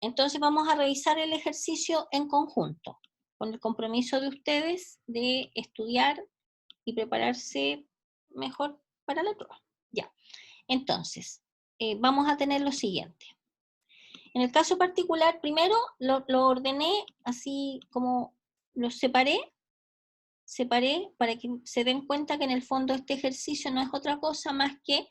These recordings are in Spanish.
Entonces vamos a revisar el ejercicio en conjunto, con el compromiso de ustedes de estudiar y prepararse mejor para la prueba. Ya, entonces, vamos a tener lo siguiente. En el caso particular, primero lo ordené así como los separé para que se den cuenta que en el fondo este ejercicio no es otra cosa más que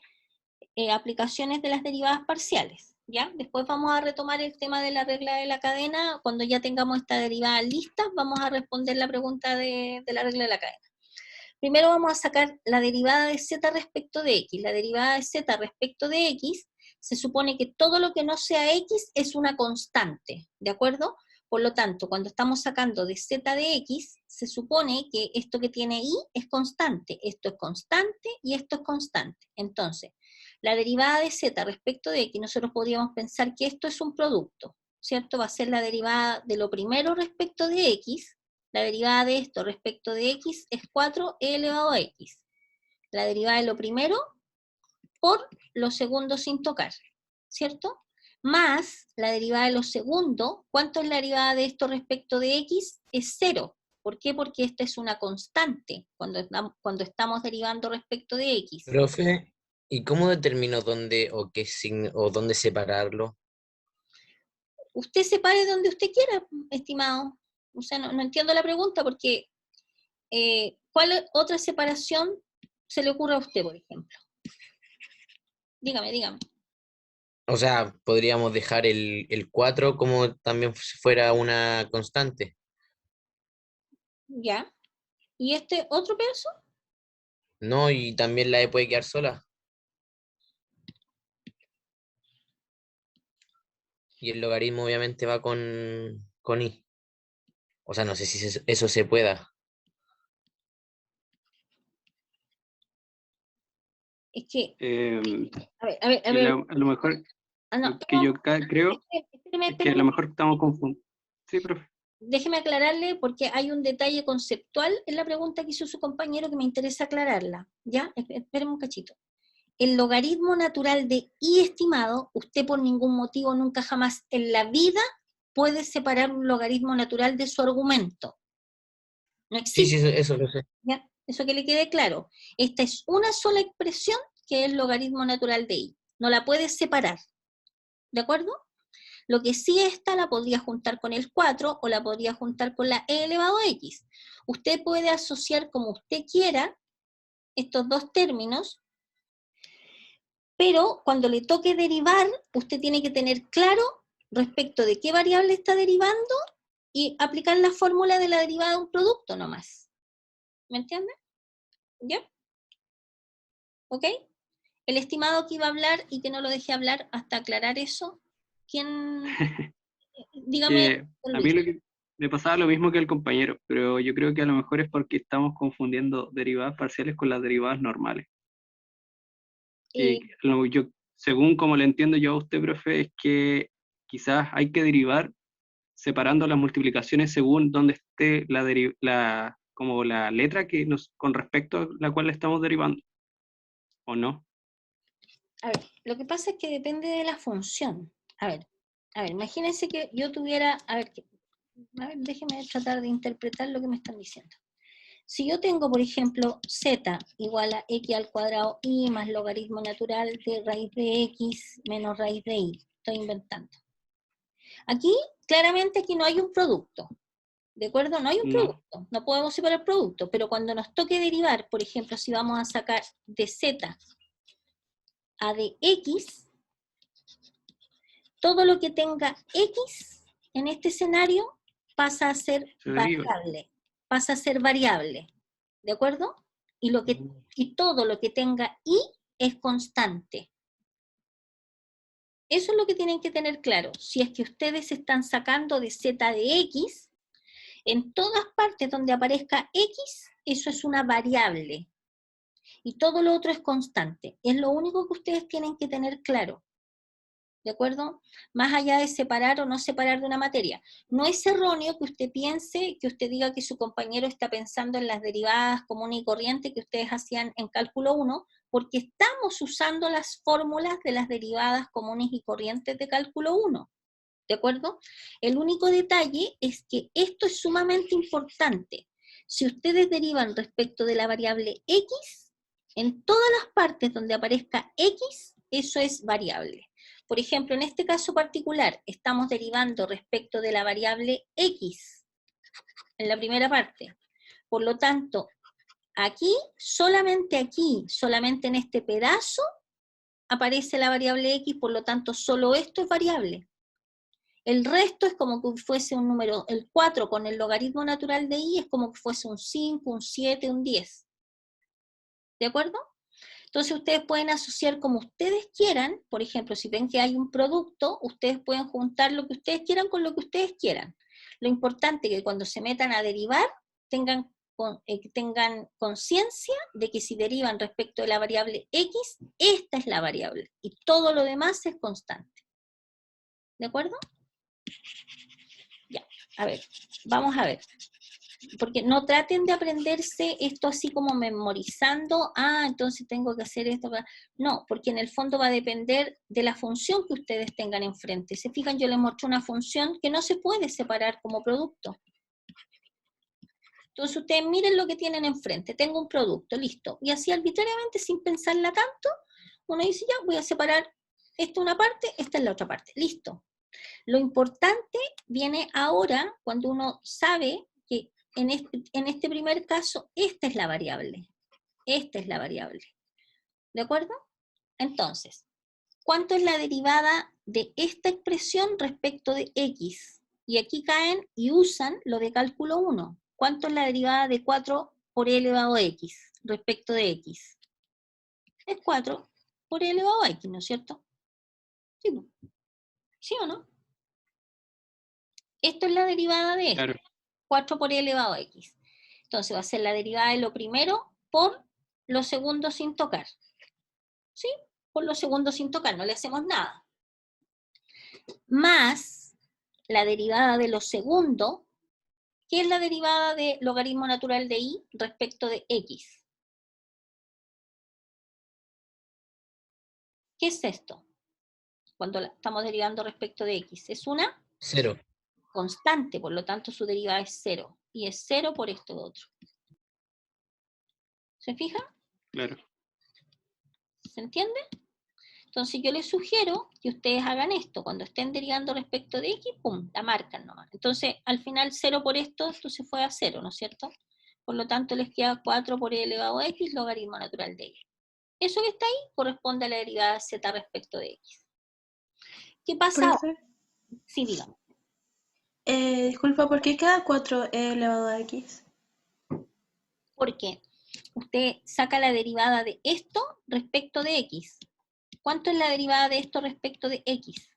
aplicaciones de las derivadas parciales, ¿ya? Después vamos a retomar el tema de la regla de la cadena, cuando ya tengamos esta derivada lista, vamos a responder la pregunta de la regla de la cadena. Primero vamos a sacar la derivada de z respecto de x. La derivada de z respecto de x, se supone que todo lo que no sea x es una constante, ¿de acuerdo? Por lo tanto, cuando estamos sacando de z de x, se supone que esto que tiene y es constante, esto es constante y esto es constante. Entonces, la derivada de z respecto de x, nosotros podríamos pensar que esto es un producto, ¿cierto? Va a ser la derivada de lo primero respecto de x. La derivada de esto respecto de x es 4e elevado a x. La derivada de lo primero por lo segundo sin tocar, ¿cierto? Más la derivada de lo segundo, ¿cuánto es la derivada de esto respecto de x? Es 0. ¿Por qué? Porque esta es una constante cuando estamos derivando respecto de x. Profe, ¿y cómo determino dónde o qué signo o dónde separarlo? Usted separe donde usted quiera, estimado. O sea, no entiendo la pregunta porque ¿cuál otra separación se le ocurre a usted, por ejemplo? Dígame. O sea, podríamos dejar el 4 como también si fuera una constante. ¿Ya? ¿Y este otro pedazo? No, y también la E puede quedar sola. Y el logaritmo obviamente va con I. O sea, no sé si eso se pueda. Es que, Eh, a que ver, a lo mejor, no, lo que yo creo es que a lo espéreme, mejor estamos confundiendo. Sí, profe. déjeme aclararle porque hay un detalle conceptual en la pregunta que hizo su compañero que me interesa aclararla, ¿ya? Espéreme un cachito. El logaritmo natural de i estimado, usted por ningún motivo nunca jamás en la vida puede separar un logaritmo natural de su argumento. No Sí, sí, existe, eso lo sé. ¿ya? Eso que le quede claro. Esta es una sola expresión que es el logaritmo natural de i. No la puedes separar, ¿de acuerdo? Lo que sí esta la podría juntar con el 4 o la podría juntar con la e elevado a x. Usted puede asociar como usted quiera estos dos términos, pero cuando le toque derivar, usted tiene que tener claro respecto de qué variable está derivando y aplicar la fórmula de la derivada de un producto nomás. ¿Me entiende? ¿Ya? ¿Ok? El estimado que iba a hablar y que no lo dejé hablar hasta aclarar eso, ¿quién? Dígame, Que a mí Luis. me pasaba lo mismo que al compañero, pero yo creo que a lo mejor es porque estamos confundiendo derivadas parciales con las derivadas normales. Eh, Yo, según como le entiendo yo a usted, profe, es que quizás hay que derivar separando las multiplicaciones según donde esté como la letra con respecto a la cual le estamos derivando, ¿o no? a ver, lo que pasa es que depende de la función. A ver, imagínense que yo tuviera, a ver, déjenme tratar de interpretar lo que me están diciendo. Si yo tengo, por ejemplo, z igual a x al cuadrado y más logaritmo natural de raíz de x menos raíz de y, estoy inventando. Aquí, claramente aquí no hay un producto, ¿de acuerdo? No hay un No. producto, no podemos separar producto, pero cuando nos toque derivar, por ejemplo, si vamos a sacar de z a de x, todo lo que tenga x en este escenario pasa a ser Se deriva. variable, ¿de acuerdo? Y todo lo que tenga y es constante. Eso es lo que tienen que tener claro. Si es que ustedes están sacando de z de x, en todas partes donde aparezca x, eso es una variable. Y todo lo otro es constante. Es lo único que ustedes tienen que tener claro. ¿De acuerdo? Más allá de separar o no separar de una materia. No es erróneo que usted piense, que usted diga que su compañero está pensando en las derivadas comunes y corrientes que ustedes hacían en cálculo 1, porque estamos usando las fórmulas de las derivadas comunes y corrientes de cálculo 1. ¿De acuerdo? El único detalle es que esto es sumamente importante. Si ustedes derivan respecto de la variable x, en todas las partes donde aparezca x, eso es variable. Por ejemplo, en este caso particular, estamos derivando respecto de la variable x, en la primera parte. Por lo tanto, aquí, solamente en este pedazo, aparece la variable x, por lo tanto, solo esto es variable. El resto es como que fuese un número, el 4 con el logaritmo natural de y es como que fuese un 5, un 7, un 10. ¿De acuerdo? Entonces ustedes pueden asociar como ustedes quieran. Por ejemplo, si ven que hay un producto, ustedes pueden juntar lo que ustedes quieran con lo que ustedes quieran. Lo importante es que cuando se metan a derivar, tengan conciencia de que si derivan respecto de la variable x, esta es la variable, y todo lo demás es constante. ¿De acuerdo? Ya, a ver, vamos a ver. Porque no traten de aprenderse esto así como memorizando, entonces tengo que hacer esto. No, porque en el fondo va a depender de la función que ustedes tengan enfrente. Se fijan, yo les muestro una función que no se puede separar como producto. Entonces ustedes miren lo que tienen enfrente. Tengo un producto, listo. Y así arbitrariamente, sin pensarla tanto, uno dice, ya, voy a separar esta una parte, esta es la otra parte. Listo. Lo importante viene ahora cuando uno sabe que en este primer caso, esta es la variable. Esta es la variable. ¿De acuerdo? Entonces, ¿cuánto es la derivada de esta expresión respecto de x? Y aquí caen y usan lo de cálculo 1. ¿Cuánto es la derivada de 4 por e elevado a x respecto de x? Es 4 por e elevado a x, ¿no es cierto? Sí, ¿no? ¿Sí o no? Esto es la derivada de esto. Claro. 4 por e elevado a x. Entonces va a ser la derivada de lo primero por lo segundo sin tocar. ¿Sí? Por lo segundo sin tocar, no le hacemos nada. Más la derivada de lo segundo, que es la derivada de logaritmo natural de y respecto de x. ¿Qué es esto? Cuando estamos derivando respecto de x. Es una 0. constante, por lo tanto su derivada es 0. Y es 0 por esto otro. ¿Se fijan? Claro. ¿Se entiende? Entonces yo les sugiero que ustedes hagan esto. Cuando estén derivando respecto de x, pum, la marcan nomás. Entonces, al final 0 por esto se fue a 0, ¿no es cierto? Por lo tanto, les queda 4 por e elevado a x, logaritmo natural de y. Eso que está ahí corresponde a la derivada z respecto de x. ¿Qué pasa ahora? Profe, Sí, digamos. disculpa, ¿por qué cada 4 es elevado a x? Porque usted saca la derivada de esto respecto de x. ¿Cuánto es la derivada de esto respecto de x?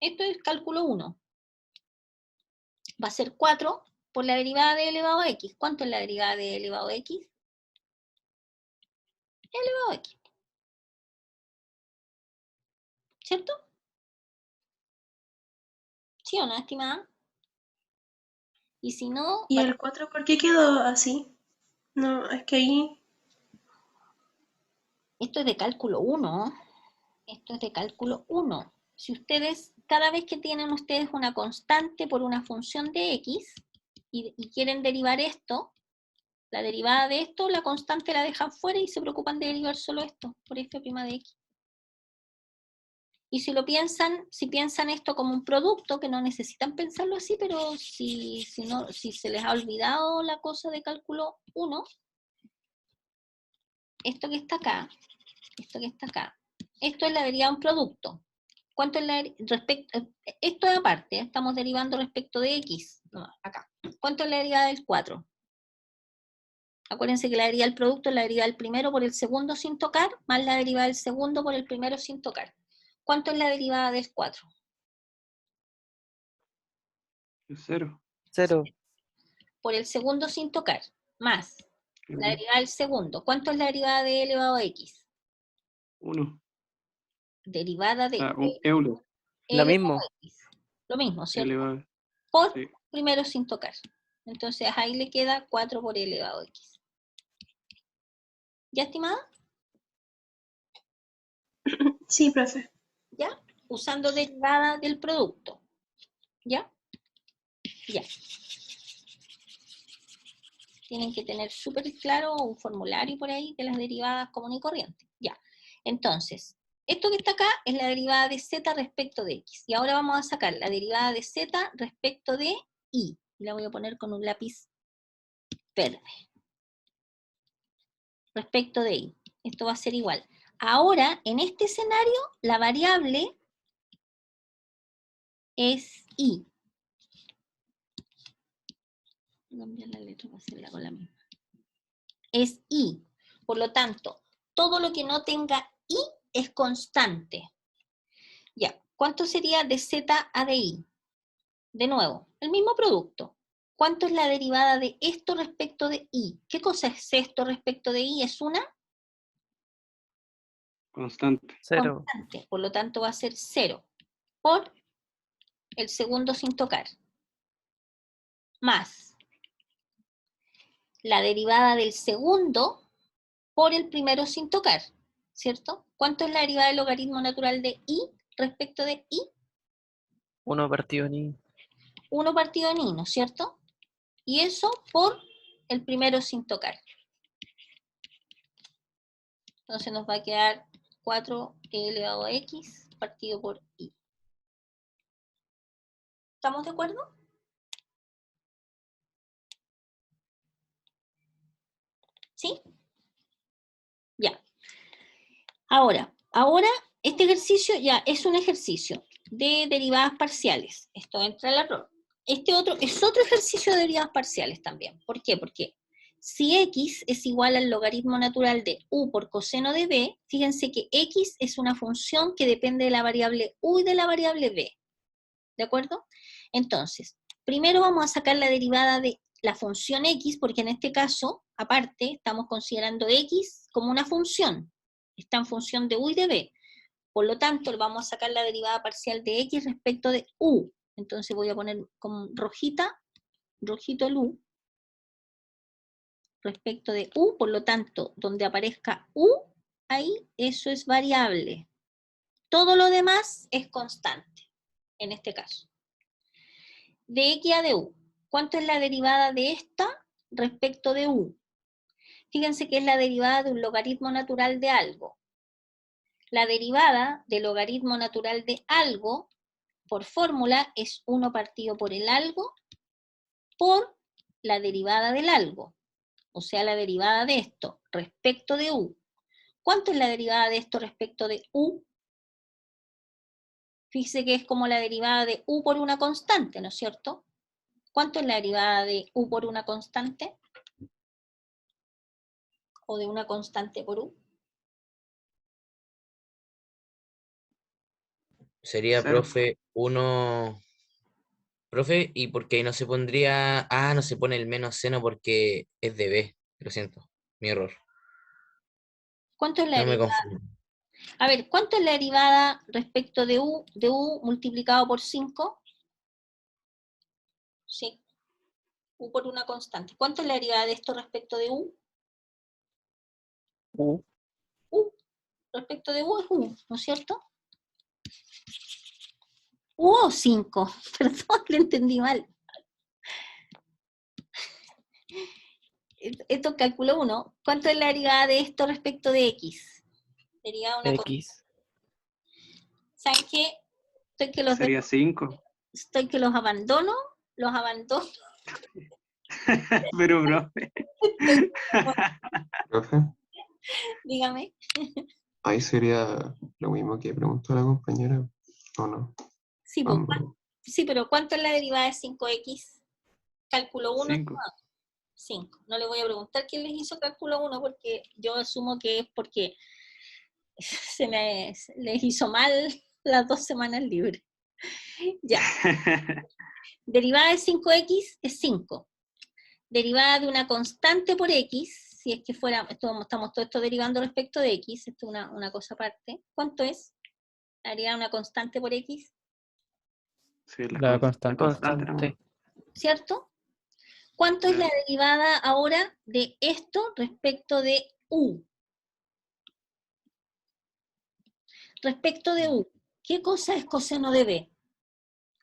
Esto es cálculo 1. Va a ser 4 por la derivada de elevado a x. ¿Cuánto es la derivada de elevado a x? Elevado a x. ¿Cierto? ¿Sí o no, estimada? Y si no, ¿Y el 4 por qué quedó así? No, es que ahí... esto es de cálculo 1. Esto es de cálculo 1. Si ustedes, cada vez que tienen ustedes una constante por una función de x y quieren derivar esto, la derivada de esto, la constante la dejan fuera y se preocupan de derivar solo esto, por f' de x. Y si lo piensan, si piensan esto como un producto, que no necesitan pensarlo así, pero si se les ha olvidado la cosa de cálculo 1, esto que está acá, esto es la derivada de un producto. ¿Cuánto es la esto es aparte, estamos derivando respecto de x, no, acá. ¿Cuánto es la derivada del 4? Acuérdense que la derivada del producto es la derivada del primero por el segundo sin tocar, más la derivada del segundo por el primero sin tocar. ¿Cuánto es la derivada del 4? 0. 0. Por el segundo sin tocar, más la derivada del segundo. ¿Cuánto es la derivada de elevado a x? 1. Derivada de Un euro Lo elevado mismo. a x. Lo mismo, ¿cierto? elevado. Por Sí. primero sin tocar. Entonces ahí le queda 4 por elevado a x. ¿Ya, estimada? Sí, profe. ¿Ya? Usando derivada del producto. ¿Ya? Ya. Tienen que tener súper claro un formulario por ahí de las derivadas común y corriente. Ya. Entonces, esto que está acá es la derivada de z respecto de x. Y ahora vamos a sacar la derivada de z respecto de y. La voy a poner con un lápiz verde. Respecto de y. Esto va a ser igual. Ahora, en este escenario, la variable es y. Voy a cambiar la letra para hacerla con la misma. Es y. Por lo tanto, todo lo que no tenga y es constante. Ya, ¿cuánto sería de z a de i? De nuevo, el mismo producto. ¿Cuánto es la derivada de esto respecto de i? ¿Qué cosa es esto respecto de i? Es una Constante. Cero. constante. Por lo tanto, va a ser 0 por el segundo sin tocar. Más la derivada del segundo por el primero sin tocar, ¿cierto? ¿Cuánto es la derivada del logaritmo natural de i respecto de i? 1 partido en i. 1 partido en i, ¿no es cierto? Y eso por el primero sin tocar. Entonces nos va a quedar 4e elevado a x partido por i. ¿Estamos de acuerdo? ¿Sí? Ya. Ahora, este ejercicio ya es un ejercicio de derivadas parciales. Esto entra al error. Este otro es otro ejercicio de derivadas parciales también. ¿Por qué? Porque si x es igual al logaritmo natural de u por coseno de b, fíjense que x es una función que depende de la variable u y de la variable b. ¿De acuerdo? Entonces, primero vamos a sacar la derivada de la función x, porque en este caso, aparte, estamos considerando x como una función. Está en función de u y de b. Por lo tanto, vamos a sacar la derivada parcial de x respecto de u. Entonces voy a poner con rojito el u, respecto de u, por lo tanto, donde aparezca u, ahí eso es variable. Todo lo demás es constante, en este caso. De x a de u. ¿Cuánto es la derivada de esta respecto de u? Fíjense que es la derivada de un logaritmo natural de algo. La derivada del logaritmo natural de algo, por fórmula, es 1 partido por el algo por la derivada del algo. O sea, la derivada de esto respecto de u. ¿Cuánto es la derivada de esto respecto de u? Fíjese que es como la derivada de u por una constante, ¿no es cierto? ¿Cuánto es la derivada de u por una constante? ¿O de una constante por u? Sería, Cero. profe, 1. Profe, ¿y por qué no se pondría... Ah, no se pone el menos seno porque es de B. Lo siento, mi error. ¿Cuánto es la No me derivada? confundo. A ver, ¿cuánto es la derivada respecto de u multiplicado por 5? Sí, u por una constante. ¿Cuánto es la derivada de esto respecto de u? U. U. Respecto de u es u, ¿no es cierto? U o 5. Perdón, lo entendí mal. Esto cálculo 1. ¿Cuánto es la derivada de esto respecto de x? Sería una cosa. X. ¿Saben qué? Sería 5. Estoy que los abandono. Pero, profe. Profe, Dígame. ahí sería lo mismo que preguntó la compañera, ¿o no? Sí, pues, Ambos. sí, pero ¿cuánto es la derivada de 5x? Cálculo 1. 5. 5. No le voy a preguntar quién les hizo cálculo 1 porque yo asumo que es porque les hizo mal las 2 semanas libres. Ya. Derivada de 5x es 5. Derivada de una constante por x, si es que fuera, estamos todo esto derivando respecto de x, esto es una cosa aparte. ¿Cuánto es? La derivada de una constante por x, Sí, La constante. constante. ¿cierto? ¿Cuánto es la derivada ahora de esto respecto de u? Respecto de u, ¿qué cosa es coseno de b?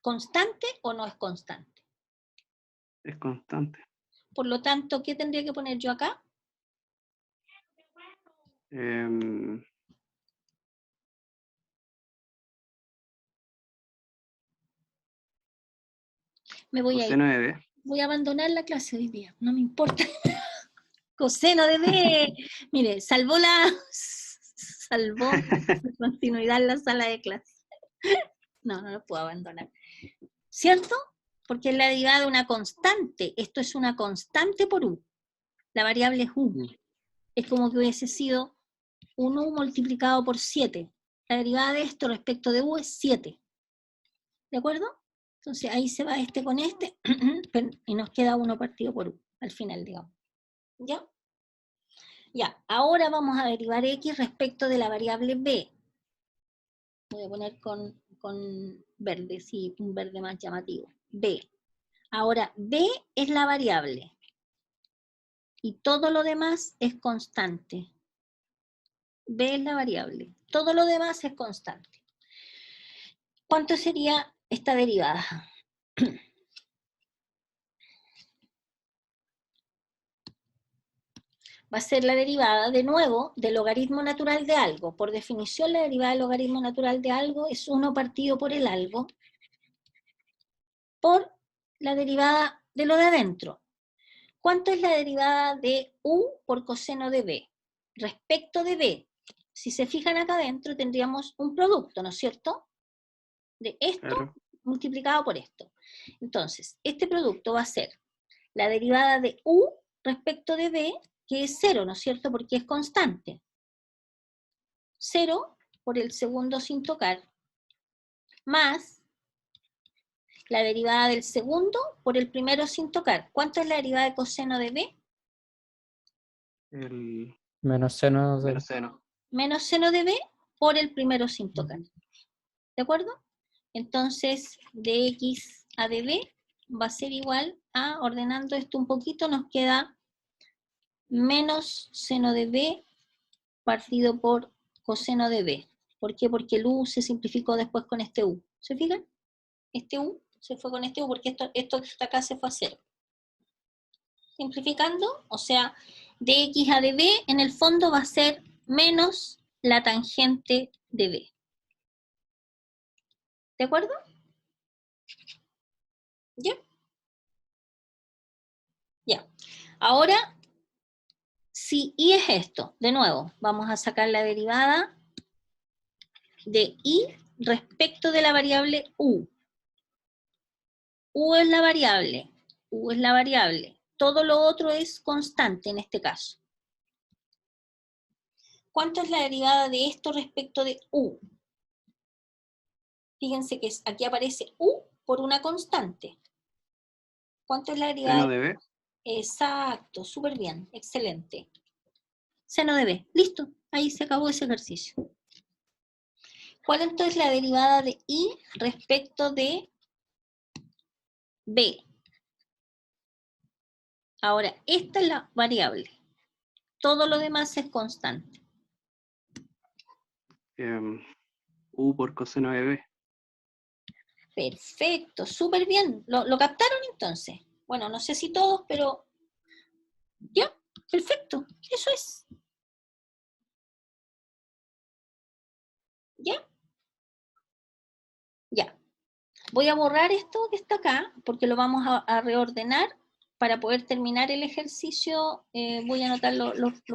constante o no es constante? Es constante. Por lo tanto, ¿qué tendría que poner yo acá? Me voy a ir. Coseno de B. Voy a abandonar la clase hoy día, no me importa. Coseno de B. Mire, salvó la continuidad en la sala de clase. No lo puedo abandonar. ¿Cierto? Porque es la derivada de una constante. Esto es una constante por U. La variable es U. Es como que hubiese sido un U multiplicado por 7. La derivada de esto respecto de U es 7. ¿De acuerdo? Entonces ahí se va este con este y nos queda 1 partido por U al final, digamos. ¿Ya? Ya, ahora vamos a derivar X respecto de la variable B. Voy a poner con verde, sí, un verde más llamativo. B. Ahora, B es la variable. Y todo lo demás es constante. B es la variable. Todo lo demás es constante. ¿Cuánto sería esta derivada? Va a ser la derivada, de nuevo, del logaritmo natural de algo. Por definición, la derivada del logaritmo natural de algo es 1 partido por el algo por la derivada de lo de adentro. ¿Cuánto es la derivada de U por coseno de B? Respecto de B, si se fijan acá adentro, tendríamos un producto, ¿no es cierto? De esto Claro. multiplicado por esto. Entonces, este producto va a ser la derivada de U respecto de B, que es 0, ¿no es cierto? Porque es constante. 0 por el segundo sin tocar, más la derivada del segundo por el primero sin tocar. ¿Cuánto es la derivada de coseno de B? El Menos seno de... menos seno. Menos seno de B por el primero sin tocar. ¿De acuerdo? Entonces, de X a de B va a ser igual a, ordenando esto un poquito, nos queda menos seno de B partido por coseno de B. ¿Por qué? Porque el U se simplificó después con este U. ¿Se fijan? Este U se fue con este U porque esto que está acá se fue a 0. Simplificando, o sea, de X a de B en el fondo va a ser menos la tangente de B. ¿De acuerdo? ¿Ya? Ya. Ahora, si I es esto, de nuevo, vamos a sacar la derivada de I respecto de la variable U. U es la variable, U es la variable. Todo lo otro es constante en este caso. ¿Cuánto es la derivada de esto respecto de U? Fíjense que aquí aparece U por una constante. ¿Cuánto es la derivada? Seno de B. Exacto, súper bien, excelente. Seno de B, listo, ahí se acabó ese ejercicio. ¿Cuál entonces es la derivada de I respecto de B? Ahora, esta es la variable. Todo lo demás es constante. U por coseno de B. Perfecto, súper bien. ¿Lo captaron entonces? Bueno, no sé si todos, pero ya, perfecto, eso es. ¿Ya? Ya. Voy a borrar esto que está acá, porque lo vamos a reordenar para poder terminar el ejercicio. Voy a anotar,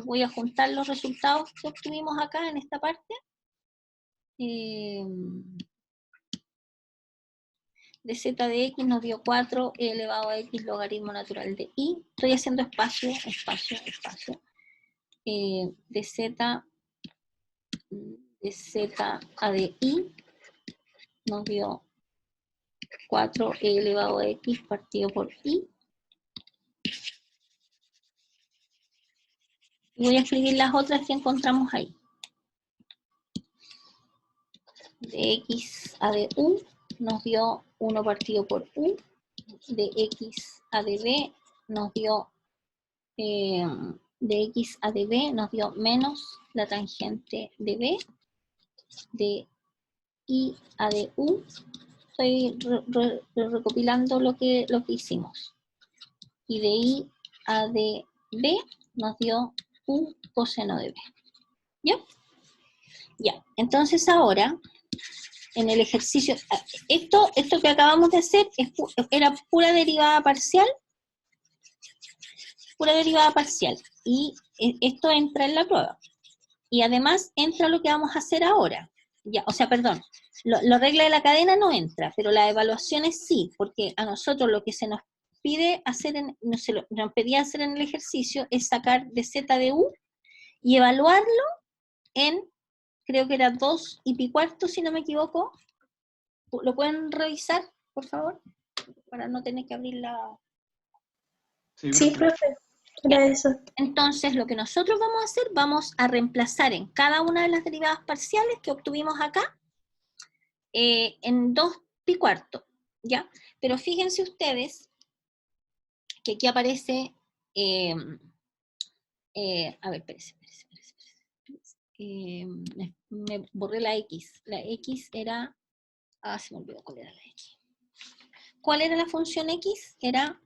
voy a juntar los resultados que obtuvimos acá en esta parte. De z de x nos dio 4 elevado a x logaritmo natural de y. Estoy haciendo espacio, espacio, espacio. De z a de y nos dio 4 elevado a x partido por y. Voy a escribir las otras que encontramos ahí. De x a de u nos dio 1 partido por u. De x a de b nos dio de x a de b nos dio menos la tangente de b. De i a de u, estoy recopilando lo que hicimos. Y de I a de B nos dio U coseno de B. ¿Ya? Ya, entonces ahora, en el ejercicio, esto que acabamos de hacer era pura derivada parcial, y esto entra en la prueba. Y además entra lo que vamos a hacer ahora. Ya, o sea, perdón, la regla de la cadena no entra, pero las evaluaciones sí, porque a nosotros lo que se nos pide hacer, nos pedía hacer en el ejercicio es sacar de Z de U y evaluarlo en, creo que era 2 y pi cuarto, si no me equivoco. ¿Lo pueden revisar, por favor? Para no tener que abrir la... Sí, profe. Era eso. Entonces, lo que nosotros vamos a hacer, vamos a reemplazar en cada una de las derivadas parciales que obtuvimos acá, en 2 pi cuarto, ¿ya? Pero fíjense ustedes que aquí aparece, a ver, espérense. Me borré la X. La X era, se me olvidó cuál era la X. ¿Cuál era la función X? Era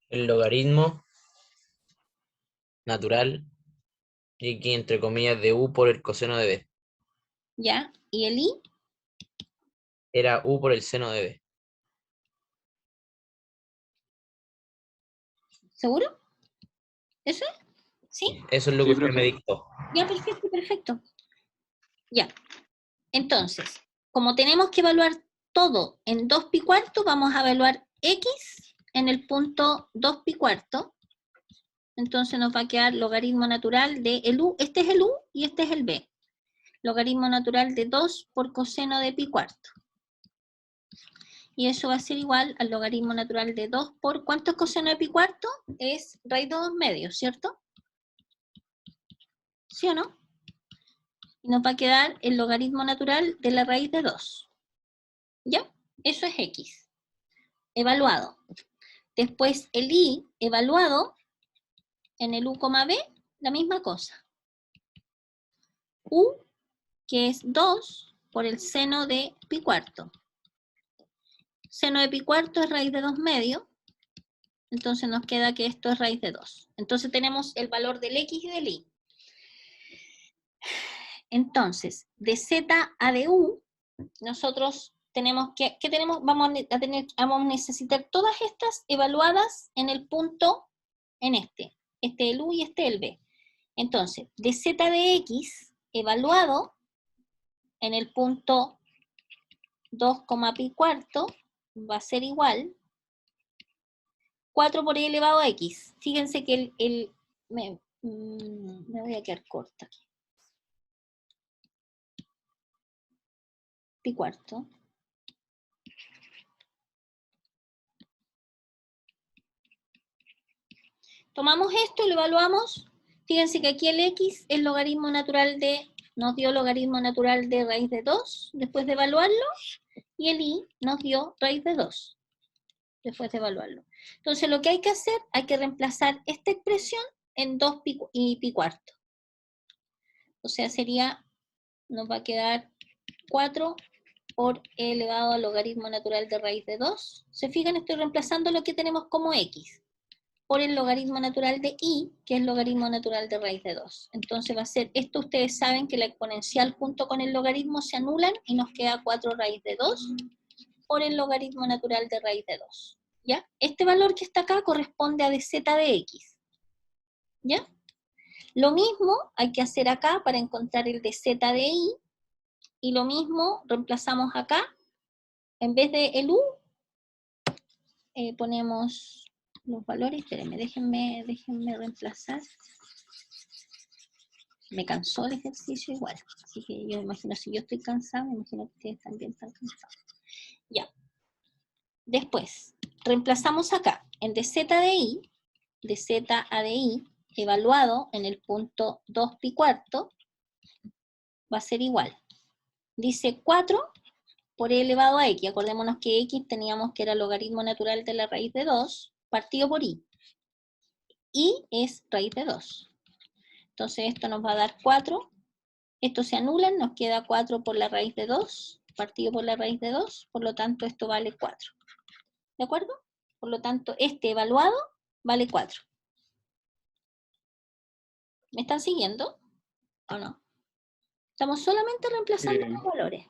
El logaritmo natural, y aquí entre comillas de U por el coseno de B. ¿ya? ¿Y el I? Era U por el seno de B. ¿Seguro? ¿Eso es? ¿Sí? Eso es lo Sí, que usted profe. me dictó. Ya, perfecto. Ya. Entonces, como tenemos que evaluar todo en 2 pi cuarto, vamos a evaluar X en el punto 2 pi cuarto. Entonces nos va a quedar logaritmo natural de el U, este es el U y este es el B. Logaritmo natural de 2 por coseno de pi cuarto. Y eso va a ser igual al logaritmo natural de 2 por, ¿cuánto es coseno de pi cuarto? Es raíz de 2 medios, ¿cierto? ¿Sí o no? Y nos va a quedar el logaritmo natural de la raíz de 2. ¿Ya? Eso es X. Evaluado. Después el I evaluado en el U, B, la misma cosa. U, que es 2 por el seno de pi cuarto. Seno de pi cuarto es raíz de 2 medios. Entonces nos queda que esto es raíz de 2. Entonces tenemos el valor del X y del Y. Entonces, de Z a de U, nosotros tenemos que, ¿qué tenemos? Vamos a necesitar todas estas evaluadas en el punto, en este el U y este el B. Entonces, de Z de X, evaluado en el punto 2, pi cuarto, va a ser igual 4 por e elevado a x. Fíjense que me voy a quedar corta aquí. Pi cuarto. Tomamos esto y lo evaluamos. Fíjense que aquí el x es logaritmo natural de, nos dio logaritmo natural de raíz de 2, después de evaluarlo, y el y nos dio raíz de 2, después de evaluarlo. Entonces lo que hay que hacer, hay que reemplazar esta expresión en 2 y pi cuarto. O sea, sería, nos va a quedar 4 por e elevado al logaritmo natural de raíz de 2. ¿Se fijan? Estoy reemplazando lo que tenemos como x por el logaritmo natural de y, que es logaritmo natural de raíz de 2. Entonces va a ser, esto ustedes saben que la exponencial junto con el logaritmo se anulan y nos queda 4 raíz de 2 por el logaritmo natural de raíz de 2. ¿Ya? Este valor que está acá corresponde a dz de x. ¿Ya? Lo mismo hay que hacer acá para encontrar el dz de y, y lo mismo reemplazamos acá, en vez de el u, ponemos los valores, espérenme, déjenme reemplazar. Me cansó el ejercicio igual, así que yo me imagino, si yo estoy cansada, me imagino que ustedes también están cansados. Ya. Después, reemplazamos acá, en dz de i, dz a de i, evaluado en el punto 2 pi cuarto, va a ser igual. Dice 4 por e elevado a x. Acordémonos que x teníamos que era logaritmo natural de la raíz de 2, partido por y. Y es raíz de 2. Entonces esto nos va a dar 4. Estos se anulan, nos queda 4 por la raíz de 2. partido por la raíz de 2, por lo tanto esto vale 4. ¿De acuerdo? Por lo tanto, este evaluado vale 4. ¿Me están siguiendo o no? Estamos solamente reemplazando Eh, los valores.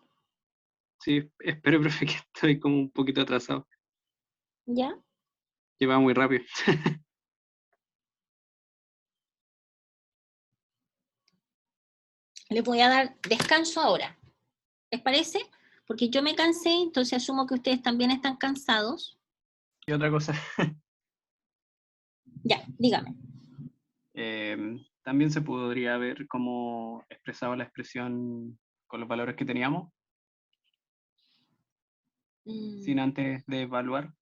Sí, espero, profe, que estoy como un poquito atrasado. ¿Ya? Lleva muy rápido. Les voy a dar descanso ahora. ¿Les parece? Porque yo me cansé, entonces asumo que ustedes también están cansados. Y otra cosa, Ya, dígame. también se podría ver cómo expresaba la expresión con los valores que teníamos, sin antes de evaluar.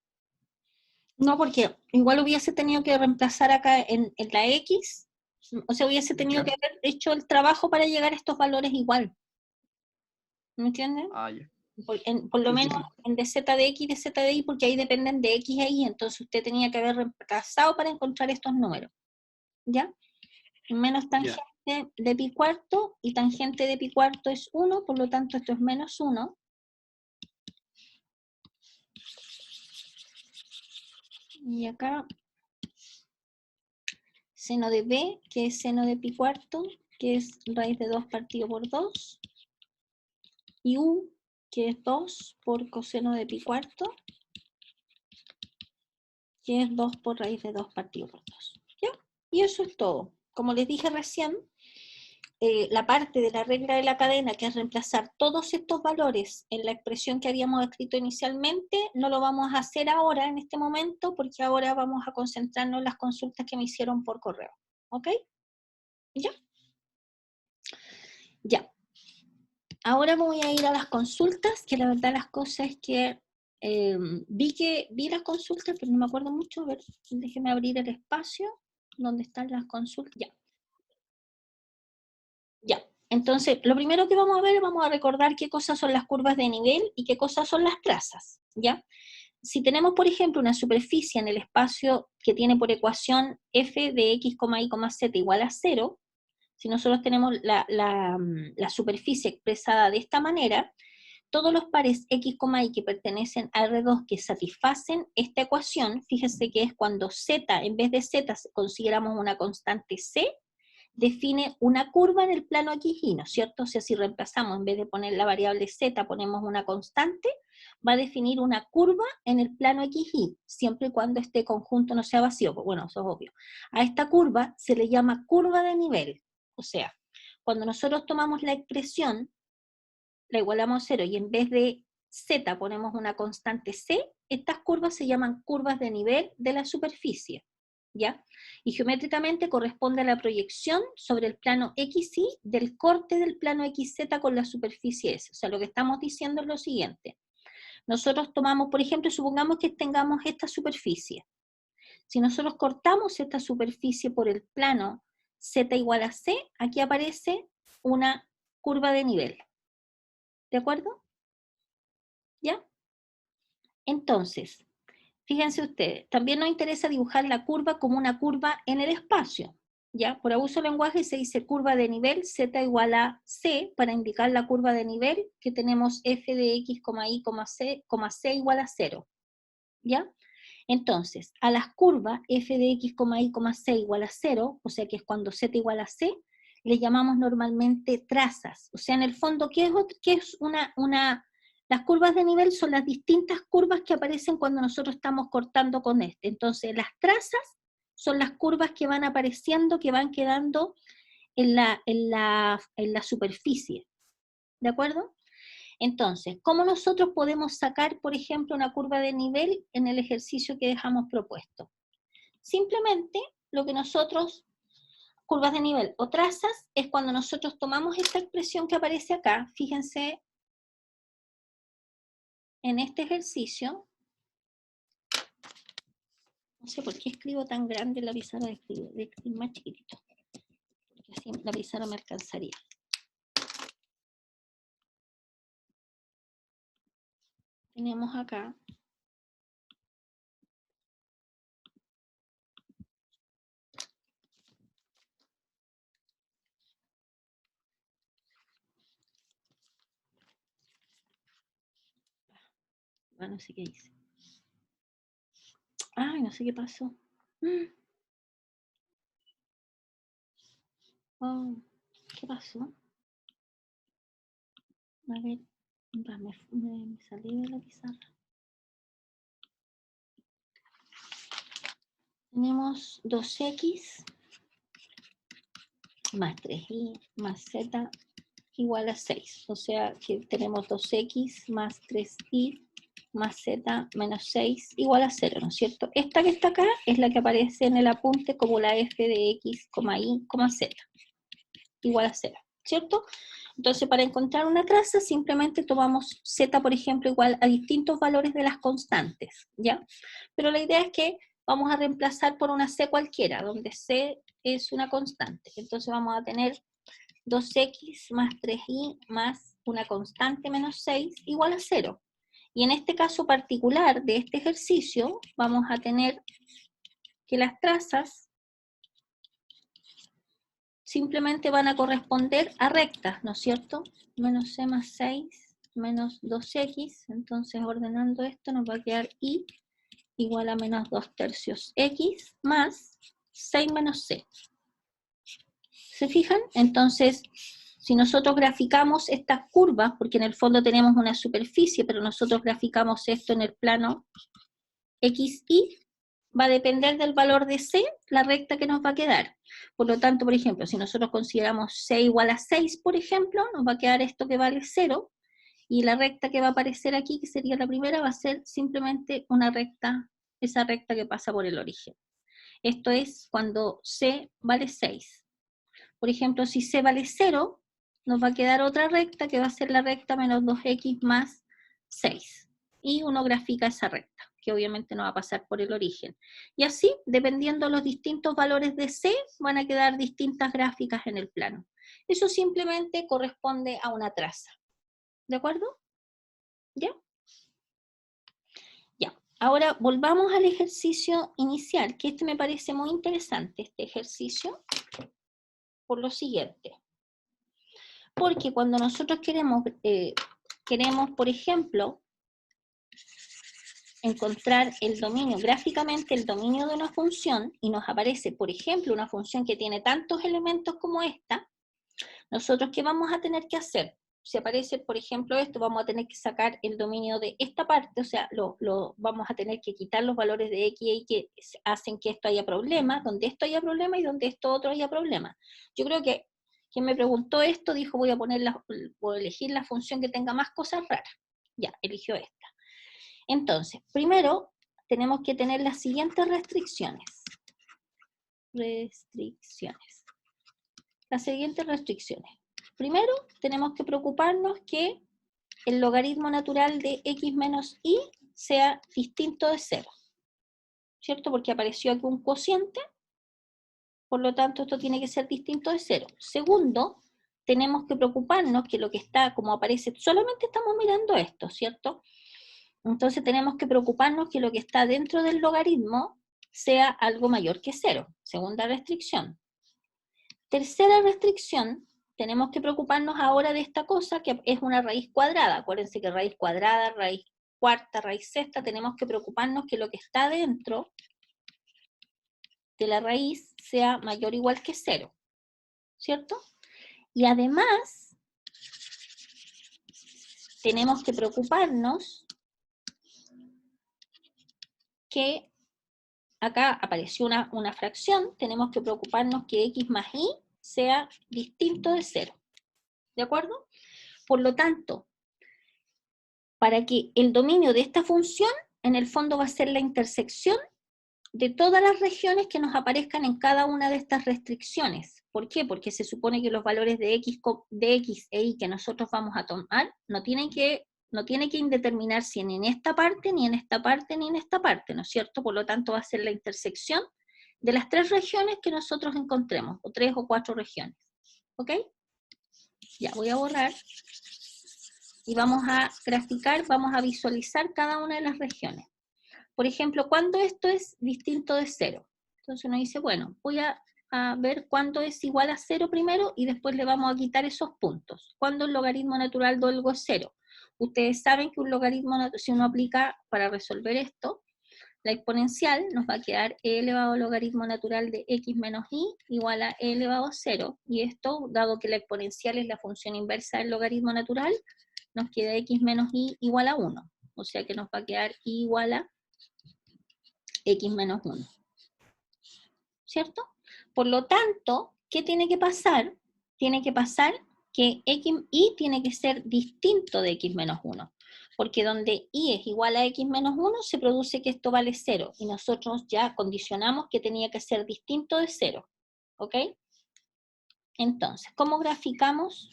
No, porque igual hubiese tenido que reemplazar acá en la X, o sea, hubiese tenido ¿Ya? que haber hecho el trabajo para llegar a estos valores igual. ¿Me entienden? Ah, ya. Por lo Sí, sí, menos sí. en de Z de X y de Z de Y, porque ahí dependen de X e Y, entonces usted tenía que haber reemplazado para encontrar estos números. ¿Ya? Menos Ya. tangente de pi cuarto, y tangente de pi cuarto es 1, por lo tanto esto es menos 1. Y acá seno de b, que es seno de pi cuarto, que es raíz de 2 partido por 2, y u, que es 2 por coseno de pi cuarto, que es 2 por raíz de 2 partido por 2. ¿Ya? Y eso es todo. Como les dije recién, la parte de la regla de la cadena, que es reemplazar todos estos valores en la expresión que habíamos escrito inicialmente, no lo vamos a hacer ahora, en este momento, porque ahora vamos a concentrarnos en las consultas que me hicieron por correo. ¿Ok? ¿Ya? Ya. Ahora voy a ir a las consultas, que la verdad las cosas es que vi las consultas, pero no me acuerdo mucho. A ver, déjeme abrir el espacio donde están las consultas. Ya. Ya. Entonces, lo primero que vamos a ver, vamos a recordar qué cosas son las curvas de nivel y qué cosas son las trazas. ¿Ya? Si tenemos, por ejemplo, una superficie en el espacio que tiene por ecuación f de x, y, z igual a 0, si nosotros tenemos la superficie expresada de esta manera, todos los pares x, y que pertenecen a R2 que satisfacen esta ecuación, fíjense que es cuando z, en vez de z consideramos una constante c, define una curva en el plano x, y, ¿no es cierto? O sea, si reemplazamos, en vez de poner la variable z, ponemos una constante, va a definir una curva en el plano x, y, siempre y cuando este conjunto no sea vacío. Bueno, eso es obvio. A esta curva se le llama curva de nivel. O sea, cuando nosotros tomamos la expresión, la igualamos a 0 y en vez de z ponemos una constante c, estas curvas se llaman curvas de nivel de la superficie, ¿ya? Y geométricamente corresponde a la proyección sobre el plano XY del corte del plano XZ con la superficie S. O sea, lo que estamos diciendo es lo siguiente. Nosotros tomamos, por ejemplo, supongamos que tengamos esta superficie. Si nosotros cortamos esta superficie por el plano Z igual a C, aquí aparece una curva de nivel. ¿De acuerdo? ¿Ya? Entonces, fíjense ustedes, también nos interesa dibujar la curva como una curva en el espacio. ¿Ya? Por abuso de lenguaje se dice curva de nivel Z igual a C para indicar la curva de nivel que tenemos f de x, y, c igual a 0. ¿Ya? Entonces, a las curvas f de x, y, c igual a 0, o sea que es cuando z igual a c, le llamamos normalmente trazas. O sea, en el fondo, ¿qué es las curvas de nivel son las distintas curvas que aparecen cuando nosotros estamos cortando con este. Entonces, las trazas son las curvas que van apareciendo, que van quedando en la superficie. ¿De acuerdo? Entonces, ¿cómo nosotros podemos sacar, por ejemplo, una curva de nivel en el ejercicio que dejamos propuesto? Simplemente, lo que nosotros, curvas de nivel o trazas, es cuando nosotros tomamos esta expresión que aparece acá, fíjense en este ejercicio, no sé por qué escribo tan grande en la pizarra, de escribir más chiquitito, porque así la pizarra me alcanzaría. Tenemos acá Ah, no sé qué hice. Ay, no sé qué pasó. Oh, ¿qué pasó? A ver, me salí de la pizarra. Tenemos 2x más 3y más z igual a 6. O sea que tenemos 2x más 3y más z menos 6 igual a 0, ¿no es cierto? Esta que está acá es la que aparece en el apunte como la f de x, y, z, igual a 0, ¿cierto? Entonces, para encontrar una traza, simplemente tomamos z, por ejemplo, igual a distintos valores de las constantes, ¿ya? Pero la idea es que vamos a reemplazar por una c cualquiera, donde c es una constante. Entonces vamos a tener 2x más 3y más una constante menos 6 igual a 0. Y en este caso particular de este ejercicio, vamos a tener que las trazas simplemente van a corresponder a rectas, ¿no es cierto? Menos c más 6 menos 2x, entonces ordenando esto nos va a quedar y igual a menos 2/3 x más 6 menos c. ¿Se fijan? Entonces, si nosotros graficamos estas curvas, porque en el fondo tenemos una superficie, pero nosotros graficamos esto en el plano XY, va a depender del valor de C, la recta que nos va a quedar. Por lo tanto, por ejemplo, si nosotros consideramos C igual a 6, por ejemplo, nos va a quedar esto que vale 0, y la recta que va a aparecer aquí, que sería la primera, va a ser simplemente una recta, esa recta que pasa por el origen. Esto es cuando C vale 6. Por ejemplo, si C vale 0, nos va a quedar otra recta que va a ser la recta menos 2x más 6. Y uno grafica esa recta, que obviamente no va a pasar por el origen. Y así, dependiendo de los distintos valores de C, van a quedar distintas gráficas en el plano. Eso simplemente corresponde a una traza. ¿De acuerdo? ¿Ya? Ya. Ahora volvamos al ejercicio inicial, que este me parece muy interesante, este ejercicio, por lo siguiente. Porque cuando nosotros queremos, por ejemplo, encontrar el dominio, gráficamente el dominio de una función, y nos aparece, por ejemplo, una función que tiene tantos elementos como esta, nosotros, ¿qué vamos a tener que hacer? Si aparece, por ejemplo, esto, vamos a tener que sacar el dominio de esta parte, o sea, vamos a tener que quitar los valores de x y y que hacen que esto haya problema, donde esto haya problema y donde esto otro haya problema. Yo creo que quien me preguntó esto dijo, voy a elegir la función que tenga más cosas raras. Ya, eligió esta. Entonces, primero, tenemos que tener las siguientes restricciones. Las siguientes restricciones. Primero, tenemos que preocuparnos que el logaritmo natural de x menos y sea distinto de 0. ¿Cierto? Porque apareció aquí un cociente, por lo tanto esto tiene que ser distinto de 0. Segundo, tenemos que preocuparnos que lo que está, como aparece, solamente estamos mirando esto, ¿cierto? Entonces tenemos que preocuparnos que lo que está dentro del logaritmo sea algo mayor que 0. Segunda restricción. Tercera restricción, tenemos que preocuparnos ahora de esta cosa que es una raíz cuadrada. Acuérdense que raíz cuadrada, raíz cuarta, raíz sexta, tenemos que preocuparnos que lo que está dentro de la raíz sea mayor o igual que 0. ¿Cierto? Y además, tenemos que preocuparnos que acá apareció una fracción, tenemos que preocuparnos que x más y sea distinto de 0. ¿De acuerdo? Por lo tanto, para que el dominio de esta función, en el fondo va a ser la intersección de todas las regiones que nos aparezcan en cada una de estas restricciones. ¿Por qué? Porque se supone que los valores de x e y que nosotros vamos a tomar no tiene que indeterminarse ni en esta parte, ni en esta parte, ni en esta parte, ¿no es cierto? Por lo tanto va a ser la intersección de las 3 regiones que nosotros encontremos, o 3 o 4 regiones. ¿Ok? Ya, voy a borrar. Y vamos a graficar, vamos a visualizar cada una de las regiones. Por ejemplo, ¿cuándo esto es distinto de 0? Entonces uno dice, bueno, voy a ver cuándo es igual a 0 primero y después le vamos a quitar esos puntos. ¿Cuándo el logaritmo natural de algo es 0? Ustedes saben que un logaritmo, si uno aplica para resolver esto, la exponencial nos va a quedar e elevado al logaritmo natural de x menos y igual a e elevado a 0. Y esto, dado que la exponencial es la función inversa del logaritmo natural, nos queda x menos y igual a 1. O sea que nos va a quedar y igual a x menos 1. ¿Cierto? Por lo tanto, ¿qué tiene que pasar? Tiene que pasar que y tiene que ser distinto de x menos 1. Porque donde y es igual a x menos 1, se produce que esto vale 0. Y nosotros ya condicionamos que tenía que ser distinto de 0. ¿Ok? Entonces, ¿cómo graficamos?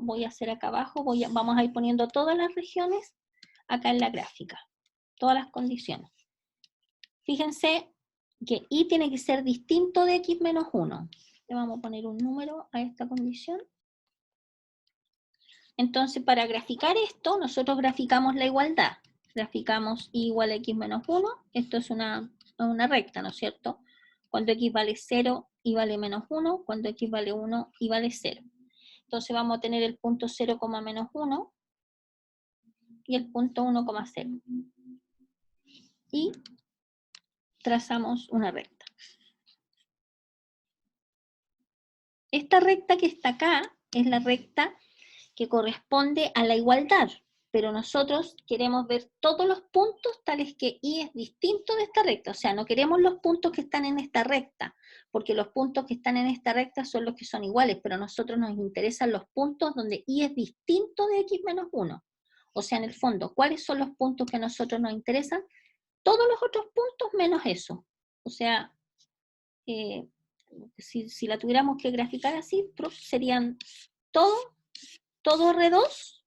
Voy a hacer acá abajo, vamos a ir poniendo todas las regiones acá en la gráfica. Todas las condiciones. Fíjense que y tiene que ser distinto de x menos 1. Le vamos a poner un número a esta condición. Entonces, para graficar esto, nosotros graficamos la igualdad. Graficamos y igual a x menos 1. Esto es una recta, ¿no es cierto? Cuando x vale 0, y vale menos 1. Cuando x vale 1, y vale 0. Entonces vamos a tener el punto 0, menos 1 y el punto 1,0. Y trazamos una recta. Esta recta que está acá es la recta que corresponde a la igualdad, pero nosotros queremos ver todos los puntos tales que y es distinto de esta recta, o sea, no queremos los puntos que están en esta recta, porque los puntos que están en esta recta son los que son iguales, pero a nosotros nos interesan los puntos donde y es distinto de x menos 1. O sea, en el fondo, ¿cuáles son los puntos que a nosotros nos interesan? Todos los otros puntos menos eso. O sea, si la tuviéramos que graficar así, serían todo R2,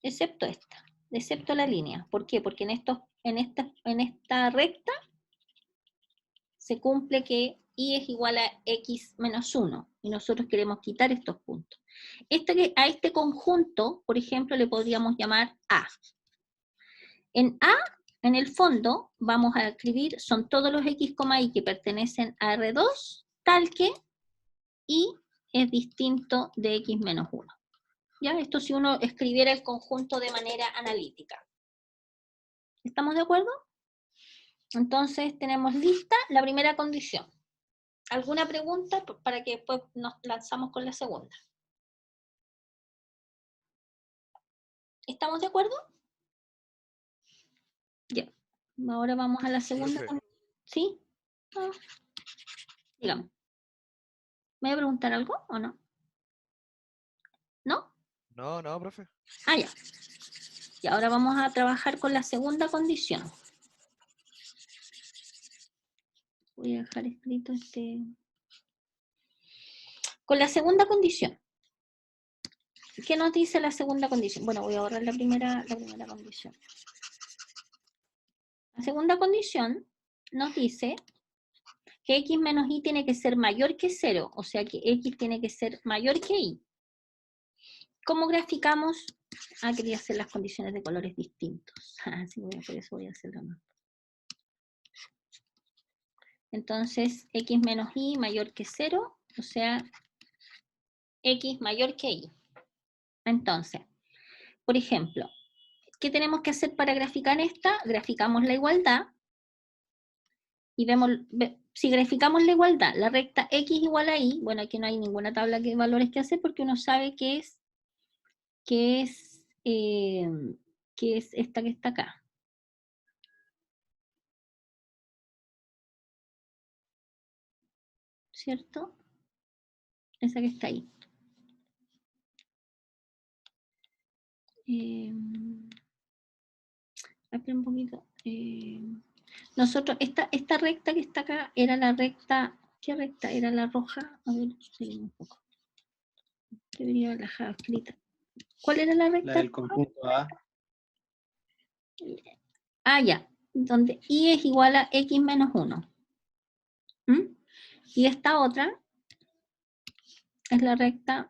excepto la línea. ¿Por qué? Porque en esta recta se cumple que y es igual a x menos 1, y nosotros queremos quitar estos puntos. A este conjunto, por ejemplo, le podríamos llamar A. En A, en el fondo, vamos a escribir, son todos los x, y que pertenecen a R2, tal que y es distinto de x menos 1. ¿Ya? Esto si uno escribiera el conjunto de manera analítica. ¿Estamos de acuerdo? Entonces tenemos lista la primera condición. ¿Alguna pregunta para que después nos lanzamos con la segunda? ¿Estamos de acuerdo? Ya. Ahora vamos a la segunda. ¿Sí? Ah. Dígame. ¿Me voy a preguntar algo o no? ¿No? No, profe. Ah, ya. Y ahora vamos a trabajar con la segunda condición. Voy a dejar escrito Con la segunda condición. ¿Qué nos dice la segunda condición? Bueno, voy a borrar la primera condición. La segunda condición nos dice que x menos y tiene que ser mayor que 0, o sea que x tiene que ser mayor que y. ¿Cómo graficamos? Quería hacer las condiciones de colores distintos. Sí, por eso voy a hacerlo más. Entonces, x menos y mayor que 0, o sea, x mayor que y. Entonces, por ejemplo, ¿qué tenemos que hacer para graficar esta? Graficamos la igualdad y vemos, si graficamos la igualdad, la recta x igual a y, bueno, aquí no hay ninguna tabla de valores que hacer porque uno sabe que es esta que está acá. ¿Cierto? Esa que está ahí. Espera un poquito. Nosotros, esta recta que está acá era la recta. ¿Qué recta? Era la roja. A ver, un poco. Debería haberla dejado escrita. ¿Cuál era la recta? La del conjunto A. Ya. Donde y es igual a x menos 1. Y esta otra es la recta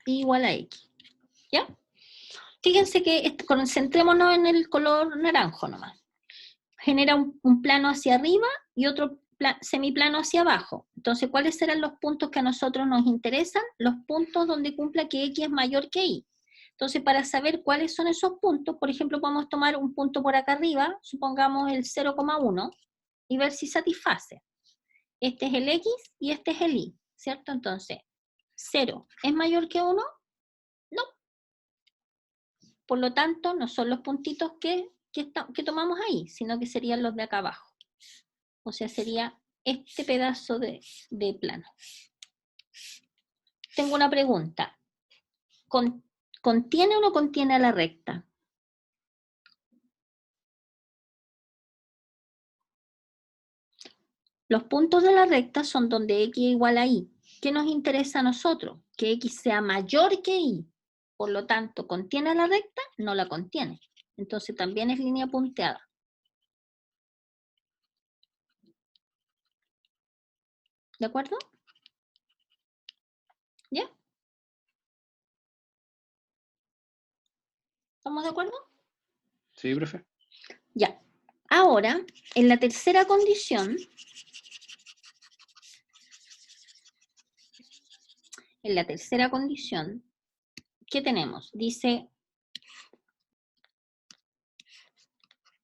y igual a x. ¿Ya? Fíjense que concentrémonos en el color naranjo nomás. Genera un plano hacia arriba y otro semiplano hacia abajo. Entonces, ¿cuáles serán los puntos que a nosotros nos interesan? Los puntos donde cumpla que x es mayor que y. Entonces, para saber cuáles son esos puntos, por ejemplo, podemos tomar un punto por acá arriba, supongamos el 0,1, y ver si satisface. Este es el X y este es el Y, ¿cierto? Entonces, 0 es mayor que 1, no. Por lo tanto, no son los puntitos que tomamos ahí, sino que serían los de acá abajo. O sea, sería este pedazo de plano. Tengo una pregunta. ¿Contiene o no contiene a la recta? Los puntos de la recta son donde X es igual a Y. ¿Qué nos interesa a nosotros? Que X sea mayor que Y. Por lo tanto, ¿contiene a la recta? No la contiene. Entonces también es línea punteada. ¿De acuerdo? ¿Ya? ¿Estamos de acuerdo? Sí, profe. Ya. Ahora, en la tercera condición, ¿qué tenemos? Dice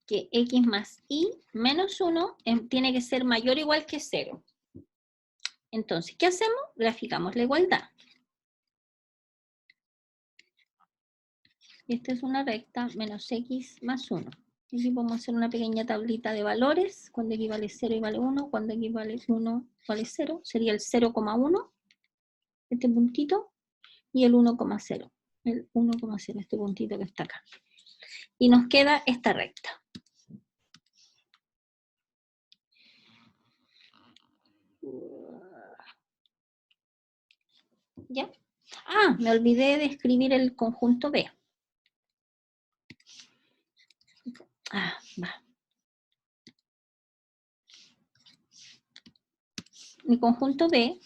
que X más Y menos 1 tiene que ser mayor o igual que 0. Entonces, ¿qué hacemos? Graficamos la igualdad. Esta es una recta menos X más 1. Aquí podemos hacer una pequeña tablita de valores. Cuando X vale 0 y vale 1, cuando X vale 1 vale 0. Sería el 0,1, este puntito, y el 1,0. El 1,0, este puntito que está acá. Y nos queda esta recta. ¿Ya? Ah, me olvidé de escribir el conjunto B. Ah, va. Mi conjunto B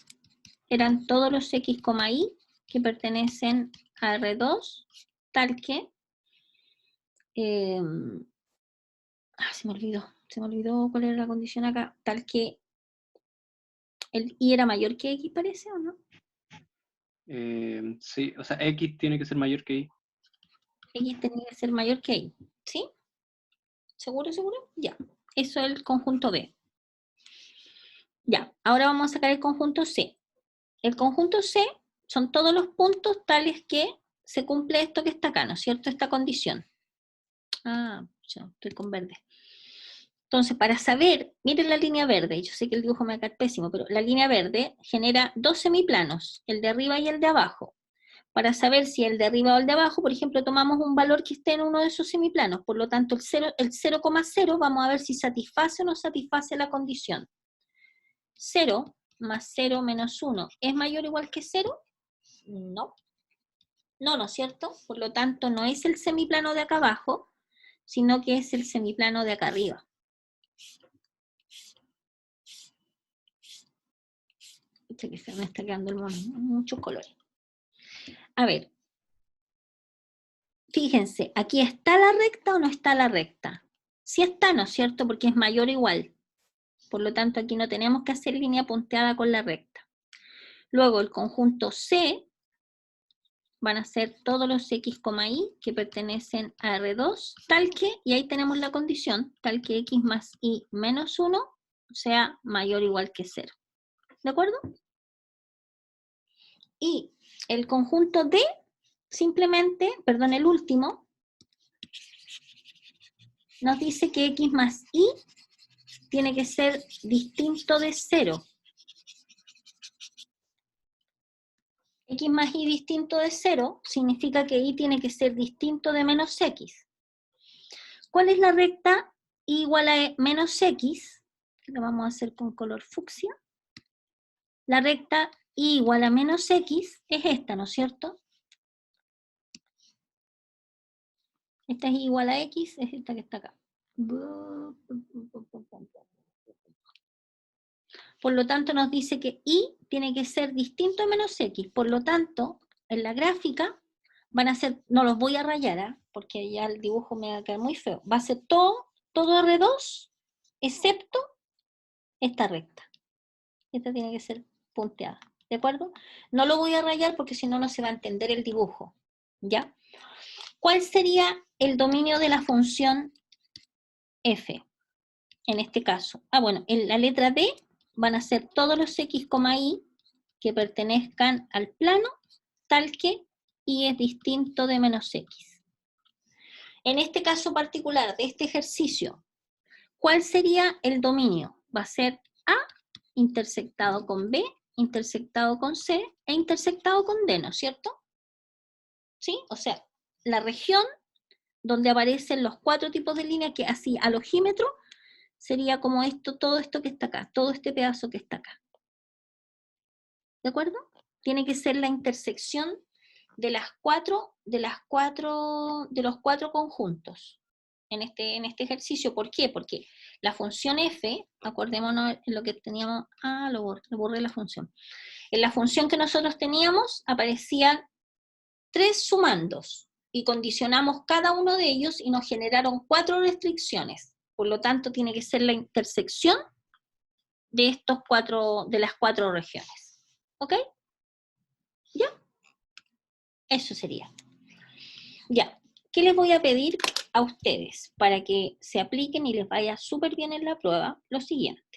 eran todos los X, Y que pertenecen a R2, tal que... se me olvidó cuál era la condición acá, tal que el Y era mayor que X, parece, ¿o no? Sí, o sea, X tiene que ser mayor que Y. X tenía que ser mayor que Y, ¿sí? ¿Seguro? Ya. Eso es el conjunto B. Ya, ahora vamos a sacar el conjunto C. El conjunto C son todos los puntos tales que se cumple esto que está acá, ¿no es cierto? Esta condición. Ah, ya, estoy con verde. Entonces, para saber, miren la línea verde, yo sé que el dibujo me va a quedar pésimo, pero la línea verde genera dos semiplanos, el de arriba y el de abajo. Para saber si el de arriba o el de abajo, por ejemplo, tomamos un valor que esté en uno de esos semiplanos, por lo tanto el 0,0 vamos a ver si satisface o no satisface la condición. 0 más 0 menos 1, ¿es mayor o igual que 0? No. No, ¿no es cierto? Por lo tanto, no es el semiplano de acá abajo, sino que es el semiplano de acá arriba. Que se me está quedando el mono, muchos colores. A ver, fíjense, ¿aquí está la recta o no está la recta? Sí está, ¿no es cierto? Porque es mayor o igual. Por lo tanto, aquí no tenemos que hacer línea punteada con la recta. Luego, el conjunto C van a ser todos los X, Y que pertenecen a R2, tal que, y ahí tenemos la condición, tal que X más Y menos 1 sea mayor o igual que 0. ¿De acuerdo? Y el conjunto D, simplemente, perdón, el último, nos dice que X más Y tiene que ser distinto de 0. X más Y distinto de 0 significa que Y tiene que ser distinto de menos X. ¿Cuál es la recta Y igual a menos X? Lo vamos a hacer con color fucsia. La recta Y igual a menos X es esta, ¿no es cierto? Esta es Y igual a X, es esta que está acá. Por lo tanto, nos dice que Y tiene que ser distinto a menos X. Por lo tanto, en la gráfica van a ser, no los voy a rayar, ¿eh? Porque ya el dibujo me va a quedar muy feo. Va a ser todo R2, excepto esta recta. Esta tiene que ser punteada, ¿de acuerdo? No lo voy a rayar porque si no, no se va a entender el dibujo, ¿ya? ¿Cuál sería el dominio de la función f? En este caso. Bueno, en la letra D van a ser todos los x, y que pertenezcan al plano, tal que y es distinto de menos x. En este caso particular de este ejercicio, ¿cuál sería el dominio? Va a ser A intersectado con B, intersectado con C e intersectado con D, ¿no es cierto? ¿Sí? O sea, la región donde aparecen los 4 tipos de líneas que así al ojímetro sería como esto, todo esto que está acá, todo este pedazo que está acá. ¿De acuerdo? Tiene que ser la intersección de los 4 conjuntos en este ejercicio. ¿Por qué? Porque la función f, acordémonos en lo que teníamos, lo borré la función. En la función que nosotros teníamos aparecían 3 sumandos y condicionamos cada uno de ellos y nos generaron 4 restricciones. Por lo tanto, tiene que ser la intersección de las 4 regiones. ¿Ok? ¿Ya? Eso sería. Ya. ¿Qué les voy a pedir a ustedes para que se apliquen y les vaya súper bien en la prueba? Lo siguiente.